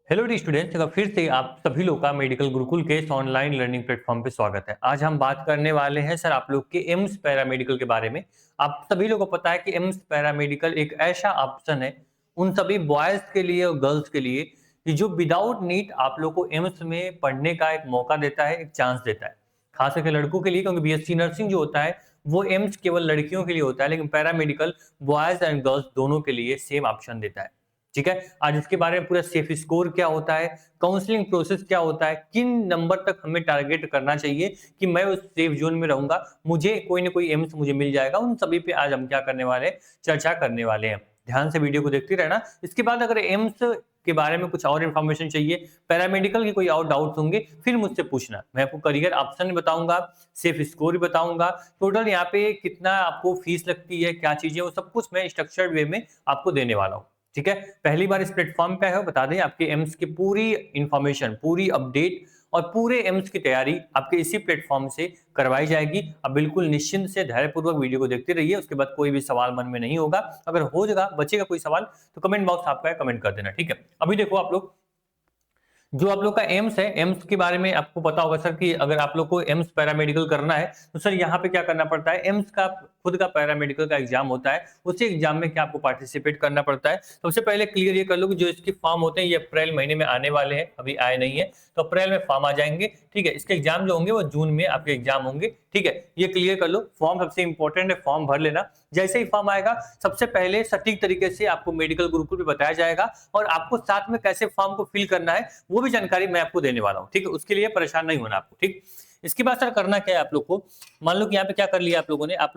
Hello D students, फिर से आप सभी लोग का मेडिकल गुरुकुल के इस ऑनलाइन लर्निंग प्लेटफॉर्म पे स्वागत है। आज हम बात करने वाले हैं सर आप लोग के एम्स पैरामेडिकल के बारे में। आप सभी लोगों को पता है कि एम्स पैरामेडिकल एक ऐसा ऑप्शन है उन सभी बॉयज के लिए और गर्ल्स के लिए कि जो विदाउट नीट आप लोग को एम्स में पढ़ने का एक मौका देता है, एक चांस देता है। खास करके लड़कों के लिए, क्योंकि बीएससी नर्सिंग जो होता है वो एम्स केवल लड़कियों के लिए होता है, लेकिन पैरामेडिकल बॉयज एंड गर्ल्स दोनों के लिए सेम ऑप्शन देता है। ठीक है, आज इसके बारे में पूरा सेफ स्कोर क्या होता है, काउंसलिंग प्रोसेस क्या होता है, किन नंबर तक हमें टारगेट करना चाहिए कि मैं उस सेफ जोन में रहूंगा, मुझे कोई ना कोई एम्स मुझे मिल जाएगा, उन सभी पे आज हम क्या करने वाले हैं, चर्चा करने वाले हैं। ध्यान से वीडियो को देखते रहना। इसके बाद अगर एम्स के बारे में कुछ और इन्फॉर्मेशन चाहिए, पैरामेडिकल के कोई और डाउट्स होंगे, फिर मुझसे पूछना। मैं आपको करियर ऑप्शन बताऊंगा, सेफ स्कोर भी बताऊंगा, टोटल यहाँ पे कितना आपको फीस लगती है, क्या चीजें, वो सब कुछ मैं स्ट्रक्चर्ड वे में आपको देने वाला हूँ। ठीक है, पहली बार इस प्लेटफॉर्म पे है, बता दें आपके एम्स की पूरी इंफॉर्मेशन, पूरी अपडेट और पूरे एम्स की तैयारी आपके इसी प्लेटफॉर्म से करवाई जाएगी। अब बिल्कुल निश्चिंत से धैर्यपूर्वक वीडियो को देखते रहिए, उसके बाद कोई भी सवाल मन में नहीं होगा। अगर हो जाएगा, बचेगा कोई सवाल, तो कमेंट बॉक्स आपका है, कमेंट कर देना। ठीक है, अभी देखो आप लोग, जो आप लोग का एम्स है, एम्स के बारे में आपको पता होगा सर कि अगर आप लोग को एम्स पैरामेडिकल करना है तो सर यहाँ पे क्या करना पड़ता है। एम्स का खुद का पैरामेडिकल का एग्जाम होता है, उसी एग्जाम में क्या आपको पार्टिसिपेट करना पड़ता है। सबसे पहले क्लियर ये कर लो कि जो इसके फॉर्म होते हैं ये अप्रैल महीने में आने वाले हैं, अभी आए नहीं है, तो अप्रैल में फॉर्म आ जाएंगे। ठीक है, इसके एग्जाम जो होंगे वो जून में आपके एग्जाम होंगे। ठीक है, ये क्लियर कर लो। फॉर्म सबसे इंपॉर्टेंट है, फॉर्म भर लेना। जैसे ही फॉर्म आएगा सबसे पहले सटीक तरीके से आपको मेडिकल गुरुकुल पे बताया जाएगा और आपको साथ में कैसे फॉर्म को फिल करना है वो भी जानकारी मैं आपको देने वाला हूँ। ठीक है, उसके लिए परेशान नहीं होना आपको। ठीक, इसके बाद सर करना क्या है आप लोग को, मान लो कि यहाँ पे क्या कर लिया आप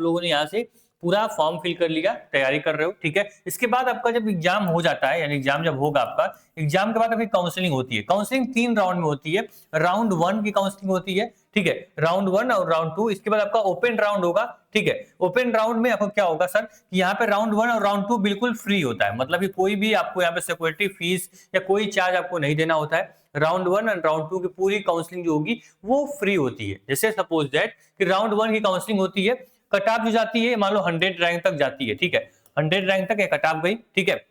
लोगों ने यहाँ से पूरा फॉर्म फिल कर लिया, तैयारी कर रहे हो। ठीक है, इसके बाद आपका जब एग्जाम हो जाता है, यानी एग्जाम जब होगा आपका, एग्जाम के बाद आपकी काउंसलिंग होती है। काउंसलिंग 3 राउंड में होती है। राउंड 1 की काउंसलिंग होती है, ठीक है, राउंड 1 और राउंड 2। इसके बाद आपका ओपन राउंड होगा। ठीक है, ओपन राउंड में आपको क्या होगा सर कि यहाँ पे राउंड 1 और राउंड 2 बिल्कुल फ्री होता है, मतलब कि कोई भी आपको यहाँ पे सिक्योरिटी फीस या कोई चार्ज आपको नहीं देना होता है। राउंड 1 और राउंड 2 की पूरी काउंसलिंग जो होगी वो फ्री होती है। जैसे सपोज दैट कि राउंड 1 की काउंसलिंग होती है, कट ऑफ जो जाती है मान लो 100 रैंक तक जाती है। ठीक है, 100 रैंक तक कट ऑफ गई। ठीक है,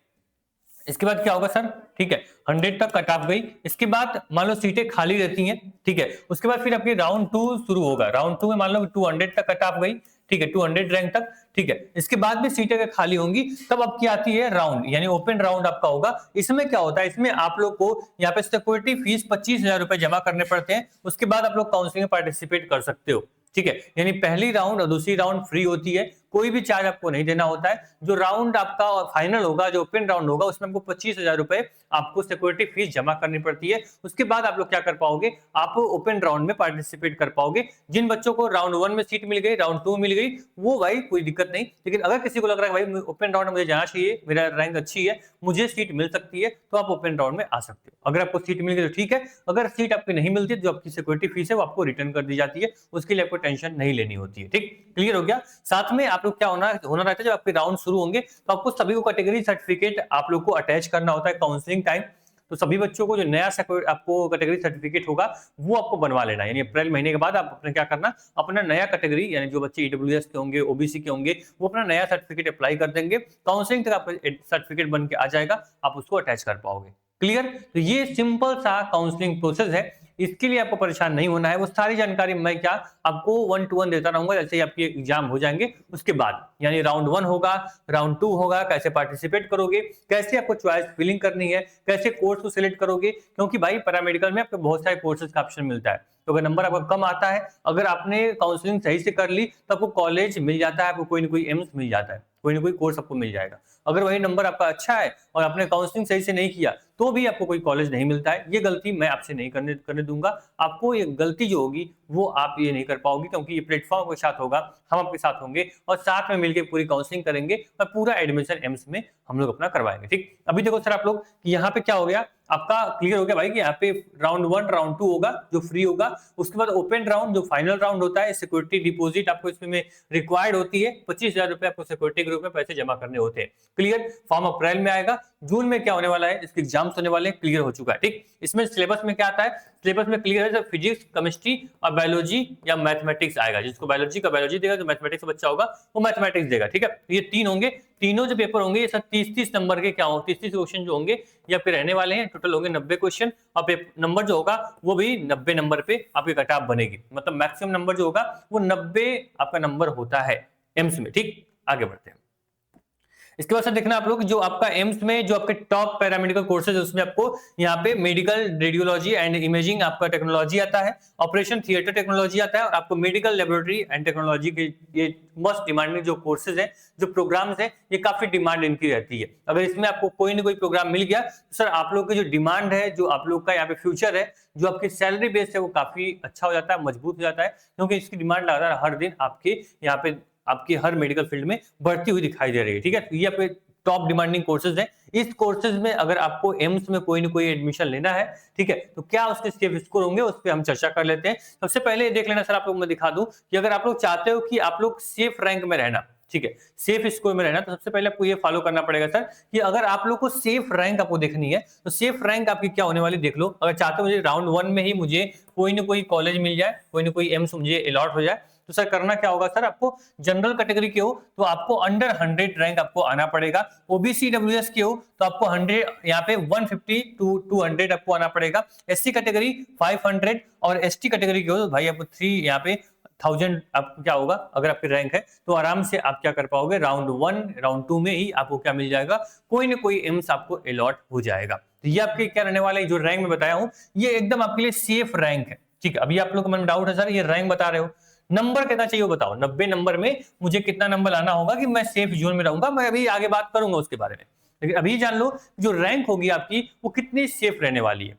इसके बाद क्या होगा सर, ठीक है, 100 तक कट ऑफ गई। इसके बाद मान लो सीटें खाली रहती हैं। ठीक है, उसके बाद फिर आपकी राउंड 2 शुरू होगा। राउंड 2 में मान लो 200 तक कट ऑफ गई। ठीक है, 200 रैंक तक। ठीक है, इसके बाद भी सीटें अगर खाली होंगी तब आपकी आती है राउंड, यानी ओपन राउंड आपका होगा। इसमें क्या होता है, इसमें आप लोग को यहाँ पे सिक्योरिटी फीस 25,000 रुपए जमा करने पड़ते हैं। उसके बाद आप लोग काउंसलिंग में पार्टिसिपेट कर सकते हो। ठीक है, यानी पहली राउंड और दूसरी राउंड फ्री होती है, कोई भी चार्ज आपको नहीं देना होता है। जो राउंड आपका फाइनल होगा, जो ओपन राउंड होगा, उसमें आपको 25,000 रुपए आपको सिक्योरिटी फीस जमा करनी पड़ती है। उसके बाद आप लोग क्या कर पाओगे, आप ओपन राउंड में पार्टिसिपेट कर पाओगे। जिन बच्चों को राउंड 1 में सीट मिल गई, राउंड 2 मिल गई, वो भाई कोई दिक्कत नहीं। लेकिन अगर किसी को लग रहा है भाई ओपन राउंड में मुझे जाना चाहिए, मेरा रैंक अच्छी है, मुझे सीट मिल सकती है, तो आप ओपन राउंड में आ सकते हो। अगर आपको सीट मिल गई तो ठीक है, अगर सीट आपकी नहीं मिलती जो आपकी सिक्योरिटी फीस है वो आपको रिटर्न कर दी जाती है, उसके लिए आपको टेंशन नहीं लेनी होती है। ठीक, क्लियर हो गया। साथ में आप लोग क्या होना रहता है, जब आपके राउंड शुरू होंगे तो आपको सभी को कैटेगरी सर्टिफिकेट आप लोग को अटैच करना होता है काउंसलिंग टाइम। तो सभी बच्चों को जो नया आपको कैटेगरी सर्टिफिकेट होगा वो आपको बनवा लेना है। यानी अप्रैल महीने के बाद आप अपने क्या करना, अपना नया कैटेगरी, यानी जो बच्चे ईडब्ल्यूएस के होंगे, ओबीसी के होंगे, वो अपना नया सर्टिफिकेट अप्लाई कर देंगे। काउंसलिंग तक आपका सर्टिफिकेट बन के आ जाएगा, आप उसको अटैच कर पाओगे। क्लियर, तो ये सिंपल सा काउंसलिंग प्रोसेस है। इसके लिए आपको परेशान नहीं होना है। वो सारी जानकारी मैं क्या आपको 1 to 1 देता रहूंगा जैसे ही आपके एग्जाम हो जाएंगे उसके बाद। यानी राउंड 1 होगा, राउंड 2 होगा, कैसे पार्टिसिपेट करोगे, कैसे आपको चॉइस फिलिंग करनी है, कैसे कोर्स को सिलेक्ट करोगे, क्योंकि भाई पैरामेडिकल में आपको बहुत सारे कोर्सेज का ऑप्शन मिलता है। तो अगर नंबर आपका कम आता है, अगर आपने काउंसलिंग सही से कर ली तो आपको कॉलेज मिल जाता है, आपको कोई ना कोई एम्स मिल जाता है, कोई ना कोई कोर्स आपको मिल जाएगा। अगर वही नंबर आपका अच्छा है और आपने काउंसलिंग सही से नहीं किया तो भी आपको कोई कॉलेज नहीं मिलता है। ये गलती मैं आपसे नहीं करने दूंगा। आपको ये गलती जो होगी वो आप ये नहीं कर पाओगे, क्योंकि ये प्लेटफॉर्म के साथ होगा, हम आपके साथ होंगे और साथ में मिलकर पूरी काउंसलिंग करेंगे और पूरा एडमिशन एम्स में हम लोग अपना करवाएंगे। ठीक, अभी देखो सर आप लोग कि यहाँ पे क्या हो गया, आपका क्लियर हो गया भाई कि यहाँ पे राउंड 1 राउंड 2 होगा जो फ्री होगा। उसके बाद ओपन राउंड जो फाइनल राउंड होता है, सिक्योरिटी डिपॉजिट आपको इसमें रिक्वायर्ड होती है, 25,000 रुपए आपको सिक्योरिटी के रूप में पैसे जमा करने होते हैं। क्लियर, फॉर्म अप्रैल में आएगा, जून में क्या होने वाला है, इसके एग्जाम्स होने वाले हैं, क्लियर हो चुका है। ठीक, इसमें सिलेबस में क्या आता है, सिलेबस में क्लियर है फिजिक्स, केमिस्ट्री और बायोलॉजी या मैथमेटिक्स आएगा। जिसको बायोलॉजी का बायोलॉजी देगा, जो मैथमेटिक्स का बच्चा होगा वो मैथमेटिक्स देगा। ठीक है, ये 3 होंगे, तीनों जो पेपर होंगे ये सब 30-30 नंबर के क्या हो 30-30 क्वेश्चन जो होंगे ये आपके रहने वाले हैं। टोटल होंगे 90 क्वेश्चन और नंबर जो होगा वो भी 90 नंबर पे आपकी कट ऑफ बनेगी। मतलब मैक्सिमम नंबर जो होगा वो 90 आपका नंबर होता है एम्स में। ठीक, आगे बढ़ते हैं। इसके बाद से देखना आप लोग जो आपका एम्स में जो आपके टॉप पैरामेडिकल कोर्सेज है उसमें आपको यहाँ पे मेडिकल रेडियोलॉजी एंड इमेजिंग आपका टेक्नोलॉजी आता है, ऑपरेशन थिएटर टेक्नोलॉजी आता है और आपको मेडिकल लेबोरेटरी एंड टेक्नोलॉजी के ये मोस्ट डिमांडिंग जो कोर्सेज है, जो प्रोग्राम्स है, ये काफी डिमांड इनकी रहती है। अगर इसमें आपको कोई ना कोई प्रोग्राम मिल गया तो सर आप लोग की जो डिमांड है, जो आप लोग का यहाँ पे फ्यूचर है, जो आपकी सैलरी बेस है वो काफी अच्छा हो जाता है, मजबूत हो जाता है, क्योंकि इसकी डिमांड लगातार हर दिन आपके यहाँ पे आपकी हर मेडिकल फील्ड में बढ़ती हुई दिखाई दे रही है। ठीक है, तो ये आपके टॉप डिमांडिंग कोर्सेज हैं। इस कोर्सेज में अगर आपको एम्स में कोई ना कोई एडमिशन लेना है, ठीक है, तो क्या उसके सेफ स्कोर होंगे उस पर हम चर्चा कर लेते हैं। सबसे पहले देख लेना सर, आप लोग मैं दिखा दूं कि अगर आप लोग चाहते हो कि आप लोग सेफ रैंक में रहना, ठीक है, सेफ स्कोर में रहना, तो सबसे पहले आपको ये फॉलो करना पड़ेगा सर कि अगर आप लोग को सेफ रैंक आपको देखनी है तो सेफ रैंक आपकी क्या होने वाली देख लो। अगर चाहते हो मुझे राउंड 1 में ही मुझे कोई ना कोई कॉलेज मिल जाए, कोई ना कोई एम्स मुझे अलॉट हो जाए, तो सर करना क्या होगा सर, आपको जनरल कैटेगरी के हो तो आपको अंडर 100 रैंक आपको आना पड़ेगा, ओबीसी डब्ल्यूएस के हो तो आपको 100 यहाँ पे 150 टू 200 आपको आना पड़ेगा, एससी कैटेगरी 500 और एसटी कैटेगरी के हो तो भाई आपको 3 यहाँ पे 1000 आपको क्या होगा, अगर आपकी रैंक है तो आराम से आप क्या कर पाओगे, राउंड 1 राउंड 2 में ही आपको क्या मिल जाएगा, कोई ना कोई एम्स आपको अलॉट हो जाएगा। तो ये आपके क्या रहने वाला है, जो रैंक में बताया हूं ये एकदम आपके लिए सेफ रैंक है। ठीक है, अभी आप लोग को मन में डाउट है सर ये रैंक बता रहे हो, नंबर कितना चाहिए वो बताओ, 90 नंबर में मुझे कितना नंबर लाना होगा कि मैं सेफ जोन में रहूंगा, मैं अभी आगे बात करूंगा उसके बारे में, लेकिन अभी जान लो जो रैंक होगी आपकी वो कितनी सेफ रहने वाली है।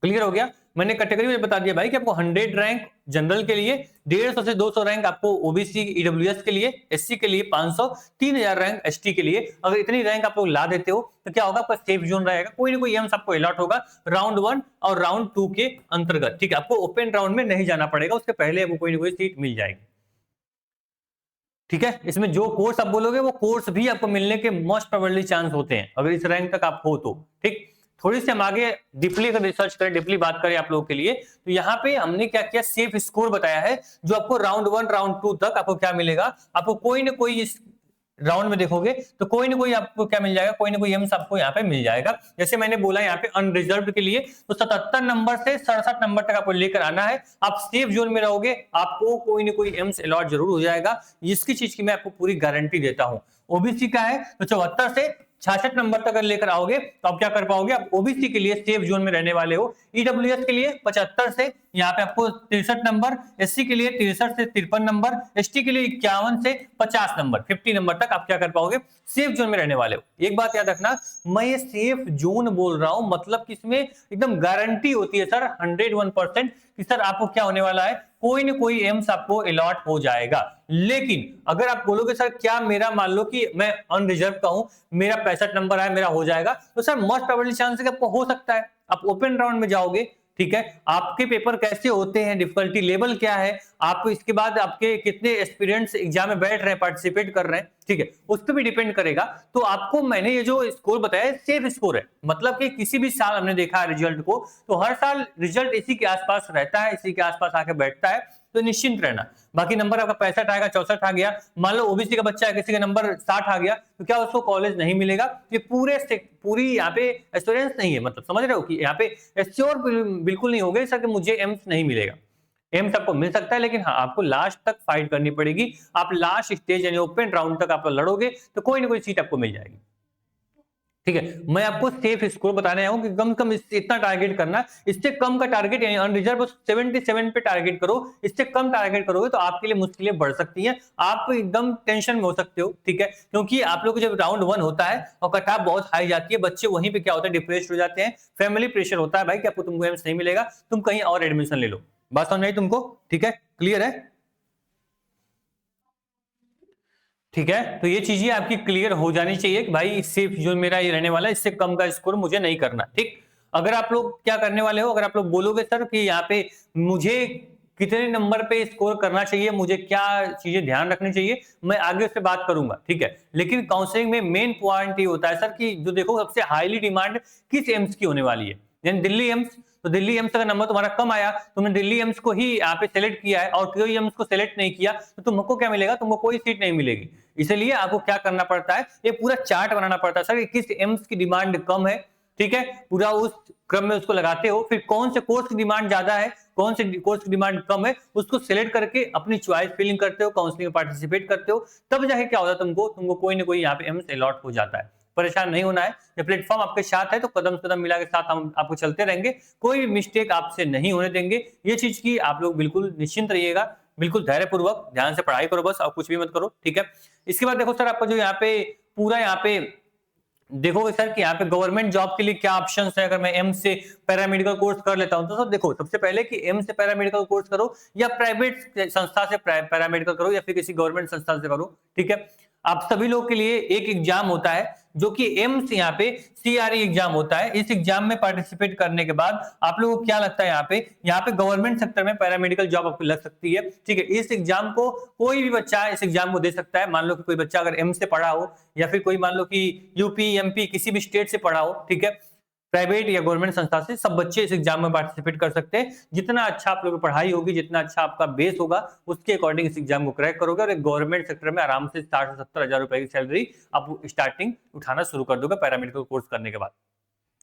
क्लियर हो गया, मैंने कैटेगरी में बता दिया भाई कि आपको 100 रैंक जनरल के लिए, 150 से 200 रैंक आपको ओबीसी ईडब्ल्यूएस के लिए, एससी के लिए 500, 3000 रैंक एसटी के लिए। अगर इतनी रैंक आप लोग ला देते हो तो क्या होगा, आपका सेफ जोन रहेगा, कोई ना कोई एम्स आपको अलॉट होगा राउंड 1 और राउंड 2 के अंतर्गत। ठीक है, आपको ओपन राउंड में नहीं जाना पड़ेगा, उसके पहले आपको कोई ना कोई सीट मिल जाएगी। ठीक है, इसमें जो कोर्स आप बोलोगे वो कोर्स भी आपको मिलने के मोस्ट प्रोबेबली चांस होते हैं अगर इस रैंक तक आप हो तो। ठीक, थोड़ी सी हम आगे डीपली अगर रिसर्च करें, डीपली बात करें आप लोगों के लिए, तो यहाँ पे हमने क्या किया, सेफ स्कोर बताया है जो आपको राउंड 1 राउंड 2 तक आपको क्या मिलेगा, आपको कोई ना कोई इस राउंड में देखोगे तो कोई ना कोई आपको क्या मिल जाएगा, कोई ना कोई एम्स आपको यहाँ पे मिल जाएगा। जैसे मैंने बोला यहाँ पे अनरिजर्व के लिए तो 77 नंबर से 67 नंबर तक आपको लेकर आना है, आप सेफ जोन में रहोगे, आपको कोई ना कोई एम्स अलॉट जरूर हो जाएगा, इसकी चीज की मैं आपको पूरी गारंटी देता हूं। ओबीसी का है तो 74 से 66 नंबर तक अगर लेकर आओगे तो आप क्या कर पाओगे, आप ओबीसी के लिए सेफ जोन में रहने वाले हो। ईडब्ल्यूएस के लिए 75 से यहाँ पे आपको 63 नंबर, एससी के लिए 63 से 53 नंबर, एसटी के लिए 51 से 50 नंबर, 50 नंबर तक आप क्या कर पाओगे, सेफ जोन में रहने वाले हो। एक बात याद रखना, मैं ये सेफ जोन बोल रहा हूं मतलब कि इसमें एकदम गारंटी होती है सर 101% कि सर आपको क्या होने वाला है, कोई ना कोई एम्स आपको अलॉट हो जाएगा। लेकिन अगर आप बोलोगे सर क्या मेरा मान लो कि मैं अनरिजर्व का हूं, मेरा 65 नंबर है, मेरा हो जाएगा, तो सर मोस्ट प्रोबेबली चांस है कि आपको हो सकता है, आप ओपन राउंड में जाओगे। ठीक है, आपके पेपर कैसे होते हैं, डिफिकल्टी लेवल क्या है, आप इसके बाद आपके कितने एस्पिरेंट्स एग्जाम में बैठ रहे हैं, पार्टिसिपेट कर रहे हैं, ठीक है, उस पर भी डिपेंड करेगा। तो आपको मैंने ये जो स्कोर बताया सेफ स्कोर है, मतलब कि किसी भी साल हमने देखा है रिजल्ट को तो हर साल रिजल्ट इसी के आसपास रहता है, इसी के आसपास आके बैठता है, तो निश्चिंत रहना। बाकी नंबर आपका 65 आएगा, 64 आ गया, मान लो ओबीसी का बच्चा है, किसी का नंबर 60 आ गया, तो क्या उसको कॉलेज नहीं मिलेगा, ये पूरी यहाँ पे एश्योरेंस नहीं है, मतलब समझ रहे हो कि यहाँ पे एश्योर बिल्कुल नहीं हो गए सर कि मुझे एम्स नहीं मिलेगा। एम्स आपको मिल सकता है लेकिन हाँ आपको लास्ट तक फाइट करनी पड़ेगी, आप लास्ट स्टेज यानी ओपन राउंड तक आप लड़ोगे तो कोई ना कोई सीट आपको मिल जाएगी। ठीक है, मैं आपको सेफ स्कोर बताने आया हूं कि कम से कम इतना टारगेट करना, इससे कम का टारगेट यानी अनरिजर्व 77 पे टारगेट करो, इससे कम टारगेट करोगे तो आपके लिए मुश्किलें बढ़ सकती हैं, आप एकदम टेंशन में हो सकते हो। ठीक है, क्योंकि आप लोग जब राउंड 1 होता है और कट ऑफ बहुत हाई जाती है, बच्चे वहीं पे क्या होता है, डिप्रेस्ड हो जाते हैं, फैमिली प्रेशर होता है भाई कि आपको तुमको एम्स नहीं मिलेगा, तुम कहीं और एडमिशन ले लो। बात समझ आई तुमको? ठीक है, क्लियर है? ठीक है, तो ये चीजें आपकी क्लियर हो जानी चाहिए कि भाई सेफ जोन मेरा ये रहने वाला है, इससे कम का स्कोर मुझे नहीं करना। ठीक, अगर आप लोग क्या करने वाले हो, अगर आप लोग बोलोगे सर कि यहाँ पे मुझे कितने नंबर पे स्कोर करना चाहिए, मुझे क्या चीजें ध्यान रखनी चाहिए, मैं आगे उससे बात करूंगा। ठीक है, लेकिन काउंसलिंग में मेन पॉइंट ये होता है सर कि जो देखो सबसे हाईली डिमांड किस एम्स की होने वाली है, यानी दिल्ली एम्स, तो दिल्ली एम्स अगर नंबर तुम्हारा कम आया, तुमने दिल्ली एम्स को ही यहाँ पे सेलेक्ट किया है और कोई एम्स को सेलेक्ट नहीं किया, तो तुमको क्या मिलेगा, तुमको कोई सीट नहीं मिलेगी। इसलिए आपको क्या करना पड़ता है, ये पूरा चार्ट बनाना पड़ता है सर, किस एम्स की डिमांड कम है, ठीक है, पूरा उस क्रम में उसको लगाते हो, फिर कौन से कोर्स की डिमांड ज्यादा है, कौन से कोर्स की डिमांड कम है, उसको सिलेक्ट करके अपनी चॉइस फिलिंग करते हो, काउंसलिंग में पार्टिसिपेट करते हो, तब जाके क्या होता है, तुमको कोई ना कोई यहाँ पे एम्स अलॉट हो जाता है। परेशान नहीं होना है, ये प्लेटफॉर्म आपके साथ है तो कदम से कदम मिला के साथ हम आपको चलते रहेंगे, कोई भी मिस्टेक आपसे नहीं होने देंगे। ये चीज की आप लोग बिल्कुल निश्चिंत रहिएगा, बिल्कुल धैर्यपूर्वक ध्यान से पढ़ाई करो बस, और कुछ भी मत करो, ठीक है। इसके बाद देखो सर, आपका जो यहाँ पे पूरा यहाँ पे देखोगे सर कि यहाँ पे गवर्नमेंट जॉब के लिए क्या ऑप्शंस है। अगर मैं एम्स से पैरामेडिकल कोर्स कर लेता हूं तो सर देखो, सबसे पहले कि एम्स से पैरामेडिकल कोर्स करो या प्राइवेट संस्था से पैरामेडिकल करो या फिर किसी गवर्नमेंट संस्था से करो, ठीक है। आप सभी लोग के लिए एक एग्जाम होता है जो कि एम्स यहाँ पे सीआरई एग्जाम होता है। इस एग्जाम में पार्टिसिपेट करने के बाद आप लोगों को क्या लगता है, यहाँ पे गवर्नमेंट सेक्टर में पैरामेडिकल जॉब आपको लग सकती है, ठीक है। इस एग्जाम को कोई भी बच्चा इस एग्जाम को दे सकता है। मान लो कि कोई बच्चा अगर एम्स से पढ़ा हो या फिर कोई मान लो कि यूपी एमपी किसी भी स्टेट से पढ़ा हो, ठीक है, प्राइवेट या गवर्नमेंट संस्था से, सब बच्चे इस एग्जाम में पार्टिसिपेट कर सकते हैं। जितना अच्छा आप लोगों की पढ़ाई होगी, जितना अच्छा आपका बेस होगा, उसके अकॉर्डिंग इस एग्जाम को क्रैक करोगे और एक गवर्नमेंट सेक्टर में आराम से 60 से 70 हजार रुपए की सैलरी आप स्टार्टिंग उठाना शुरू कर दोगे पैरामेडिकल कोर्स करने के बाद,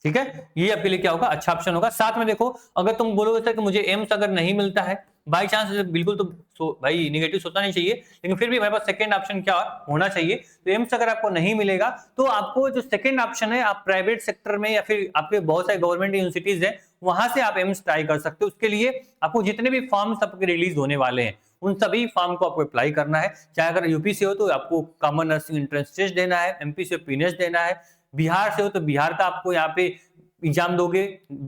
ठीक है। ये आपके लिए क्या होगा, अच्छा ऑप्शन होगा। साथ में देखो, अगर तुम बोलोगे सर कि मुझे एम्स अगर नहीं मिलता है बाई चांस, बिल्कुल तो भाई निगेटिव सोचना नहीं चाहिए, लेकिन फिर भी हमारे पास सेकंड ऑप्शन क्या होना चाहिए। तो एम्स अगर आपको नहीं मिलेगा तो आपको जो सेकंड ऑप्शन है, आप प्राइवेट सेक्टर में या फिर आपके बहुत सारे गवर्नमेंट यूनिवर्सिटीज है, वहां से आप एम्स ट्राई कर सकते हो। उसके लिए आपको जितने भी फॉर्म्स आपके रिलीज होने वाले हैं, उन सभी फॉर्म को आपको अप्लाई करना है। चाहे अगर यूपी से हो तो आपको कॉमन नर्सिंग एंट्रेंस टेस्ट देना है, एमपी से पीनेस देना है, बिहार से हो तो बिहार का आपको यहाँ पे एग्जाम दोगे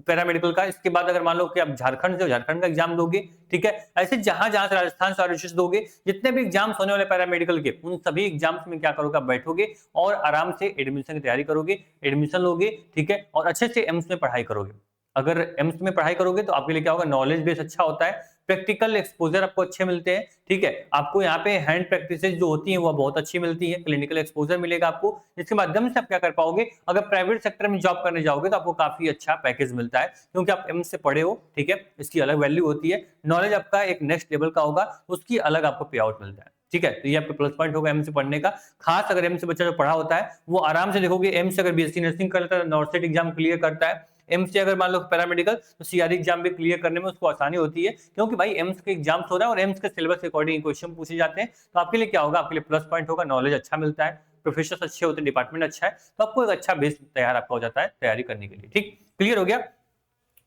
पैरामेडिकल का। इसके बाद अगर मान लो कि आप झारखंड से हो, झारखंड का एग्जाम दोगे, ठीक है। ऐसे जहां जहां से राजस्थान से दोगे, जितने भी एग्जाम्स होने वाले पैरामेडिकल के, उन सभी एग्जाम्स में क्या करोगे, आप बैठोगे और आराम से एडमिशन की तैयारी करोगे, एडमिशन लोगे, ठीक है, और अच्छे से एम्स में पढ़ाई करोगे। अगर एम्स में पढ़ाई करोगे तो आपके लिए क्या होगा, नॉलेज बेस अच्छा होता है, प्रैक्टिकल एक्सपोजर आपको अच्छे मिलते हैं, ठीक है। आपको यहाँ पे हैंड प्रैक्टिसेस जो होती हैं वो बहुत अच्छी मिलती है, क्लिनिकल एक्सपोजर मिलेगा आपको, जिसके माध्यम से आप क्या कर पाओगे, अगर प्राइवेट सेक्टर में जॉब करने जाओगे तो आपको काफी अच्छा पैकेज मिलता है, क्योंकि आप एम्स से पढ़े हो, ठीक है। इसकी अलग वैल्यू होती है, नॉलेज आपका एक नेक्स्ट लेवल का होगा, उसकी अलग आपको पे आउट मिलता है, ठीक है। तो ये आपका प्लस पॉइंट होगा एम्स से पढ़ने का। खास अगर एम्स से बच्चा जो पढ़ा होता है वो आराम से देखोगे, एम्स से अगर बीएससी नर्सिंग कर लेता है, नॉर्सेट एग्जाम क्लियर करता है, एम्स से अगर मान लो पैरामेडिकल, तो सीआरई एग्जाम भी क्लियर करने में उसको आसानी होती है, क्योंकि भाई एम्स के एग्जाम्स हो रहा है और एम्स के सिलेबस के अकॉर्डिंग क्वेश्चन पूछे जाते हैं। तो आपके लिए क्या होगा, आपके लिए प्लस पॉइंट होगा, नॉलेज अच्छा मिलता है, प्रोफेसर अच्छे होते हैं, डिपार्टमेंट अच्छा है, तो आपको एक अच्छा बेस तैयार आपका हो जाता है तैयारी करने के लिए, ठीक। क्लियर हो गया।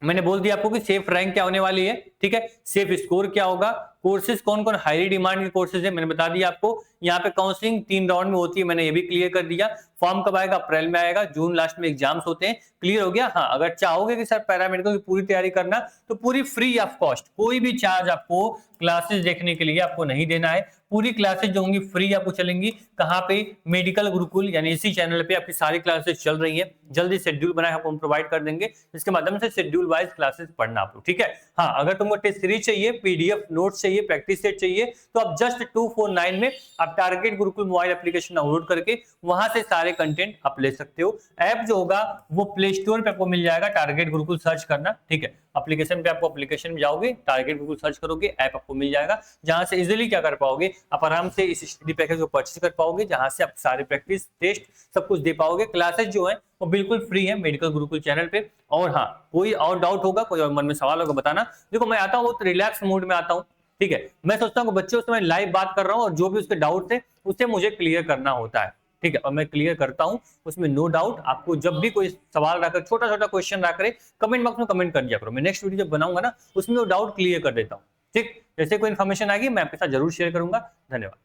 मैंने बोल दिया आपको कि सेफ रैंक क्या होने वाली है, ठीक है, सेफ स्कोर क्या होगा, कोर्सेज कौन कौन हाईली डिमांड के कोर्सेज है मैंने बता दिया आपको। यहाँ पे काउंसलिंग 3 राउंड में होती है, मैंने ये भी क्लियर कर दिया। फॉर्म कब आएगा, अप्रैल में आएगा, जून लास्ट में एग्जाम्स होते हैं। क्लियर हो गया। हाँ, अगर चाहोगे कि सर पैरामेडिकल की पूरी तैयारी करना, तो पूरी फ्री ऑफ कॉस्ट, कोई भी चार्ज आपको क्लासेस देखने के लिए आपको नहीं देना है। पूरी क्लासेस जो होंगी फ्री आपको चलेंगी। कहाँ पे, मेडिकल गुरुकुल, यानी इसी चैनल पे आपकी सारी क्लासेस चल रही है। जल्दी शेड्यूल बनाए आपको हम प्रोवाइड कर देंगे, जिसके माध्यम से शेड्यूल वाइज क्लासेस पढ़ना आप लोग, ठीक है। हाँ, अगर तुमको टेस्ट सीरीज चाहिए, पीडीएफ नोट्स चाहिए, प्रैक्टिस सेट चाहिए, तो आप जस्ट 249 में आप target Gurukul mobile application download करके वहां से सारे कंटेंट आप ले सकते हो। ऐप जो होगा वो प्ले स्टोर पे आपको मिल जाएगा, टारगेट गुरुकुल सर्च करना, ठीक है। एप्लीकेशन पे आपको एप्लीकेशन में जाओगे, टारगेट गुरुकुल सर्च करोगे, ऐप आपको मिल जाएगा, जहां से इजीली क्या कर पाओगे, आप आराम से इस स्टडी पैकेज को परचेज कर पाओगे, जहां से आप सारे प्रैक्टिस टेस्ट सब कुछ दे पाओगे। क्लासेस जो है वो बिल्कुल फ्री है मेडिकल गुरुकुल चैनल पे। और हाँ, कोई और डाउट होगा, कोई और मन में सवाल होगा बताना। देखो, मैं आता हूँ बहुत रिलैक्स मूड में आता हूँ, ठीक है। मैं सोचता हूँ बच्चों से मैं लाइव बात कर रहा हूँ और जो भी उसके डाउट थे उसे मुझे क्लियर करना होता है, ठीक है, और मैं क्लियर करता हूं, उसमें नो डाउट। आपको जब भी कोई सवाल रखकर, छोटा छोटा क्वेश्चन रखकर कमेंट बॉक्स में कमेंट कर दिया करो। मैं नेक्स्ट वीडियो जब बनाऊंगा ना, उसमें वो डाउट क्लियर कर देता हूं, ठीक। जैसे कोई इन्फॉर्मेशन आएगी मैं आपके साथ जरूर शेयर करूंगा। धन्यवाद।